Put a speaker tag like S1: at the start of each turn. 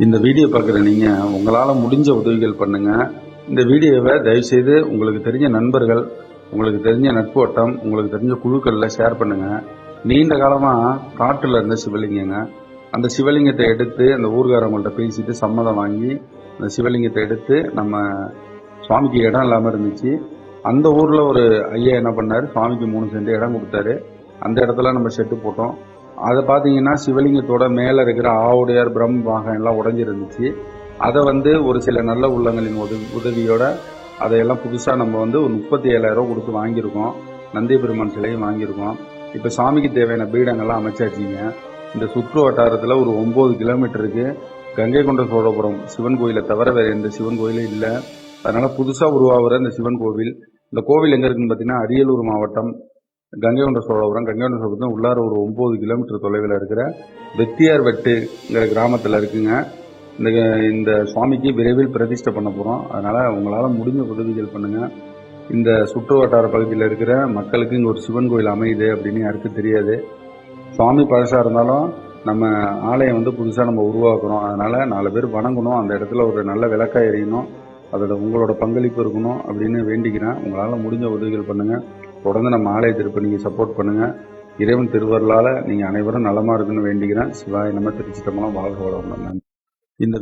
S1: இந்த வீடியோ பார்க்குற நீங்கள் உங்களால் முடிஞ்ச உதவிகள் பண்ணுங்கள். இந்த வீடியோவை தயவுசெய்து உங்களுக்கு தெரிஞ்ச நண்பர்கள், உங்களுக்கு தெரிஞ்ச நட்பு வட்டம், உங்களுக்கு தெரிஞ்ச குழுக்களில் ஷேர் பண்ணுங்கள். நீண்ட காலமாக காட்டில் இருந்த சிவலிங்கங்க, அந்த சிவலிங்கத்தை எடுத்து அந்த ஊர்காரங்கள்ட்ட பேசிட்டு சம்மதம் வாங்கி அந்த சிவலிங்கத்தை எடுத்து நம்ம சுவாமிக்கு இடம் இல்லாமல் இருந்துச்சு. அந்த ஊரில் ஒரு ஐயா என்ன பண்ணார், சுவாமிக்கு 3 சென்ட் இடம் கொடுத்தாரு. அந்த இடத்துல நம்ம செட்டு போட்டோம். அதை பார்த்தீங்கன்னா சிவலிங்கத்தோட மேலே இருக்கிற ஆவுடையார் பிரம் பாகம் எல்லாம் உடஞ்சிருந்துச்சு. அதை ஒரு சில நல்ல உள்ளங்களின் உதவியோட அதையெல்லாம் புதுசாக நம்ம ஒரு 37,000 கொடுத்து வாங்கியிருக்கோம். நந்தி பெருமான் சிலையும் வாங்கியிருக்கோம். இப்போ சாமிக்கு தேவையான பீடங்கள்லாம் அமைச்சாச்சிங்க. இந்த சுற்று வட்டாரத்தில் ஒரு 9 கிலோமீட்டருக்கு கங்கை கொண்ட சோழபுரம் சிவன் கோயிலை தவிர வேறு எந்த சிவன் கோயிலும் இல்லை. அதனால் புதுசாக உருவாகிற இந்த சிவன் கோவில், இந்த கோவில் எங்கே இருக்குன்னு பார்த்தீங்கன்னா அரியலூர் மாவட்டம் கங்கை கொண்ட சோழபுரம். கங்கை கொண்ட சோழபுரம் உள்ளார ஒரு 9 கிலோமீட்டர் தொலைவில் இருக்கிற வெத்தியார் வெட்டுங்கிற கிராமத்தில் இருக்குங்க. இந்த சுவாமிக்கு விரைவில் பிரதிஷ்டை பண்ண போகிறோம். அதனால் உங்களால் முடிஞ்ச உதவிகள் பண்ணுங்கள். இந்த சுற்று வட்டார பகுதியில் இருக்கிற மக்களுக்கு இங்கே ஒரு சிவன் கோயில் அமையுது அப்படின்னு யாருக்கும் தெரியாது. சுவாமி பழசாக இருந்தாலும் நம்ம ஆலயம் புதுசாக நம்ம உருவாக்குறோம். அதனால் 4 பேர் வணங்கணும், அந்த இடத்துல ஒரு நல்ல விளக்கா எரியணும், அதோட உங்களோட பங்களிப்பு இருக்கணும் அப்படின்னு வேண்டிக்கிறேன். உங்களால் முடிஞ்ச உதவிகள் பண்ணுங்கள். தொடர்ந்து நம்ம ஆலயத்திற்கு நீங்கள் சப்போர்ட் பண்ணுங்கள். இறைவன் திருவருளால் நீங்கள் அனைவரும் நலமாக இருக்குன்னு வேண்டிக்கிறேன். சிவாய நம்ம திருச்சி தம்பலம் வாழ்க வளமுடன். இந்த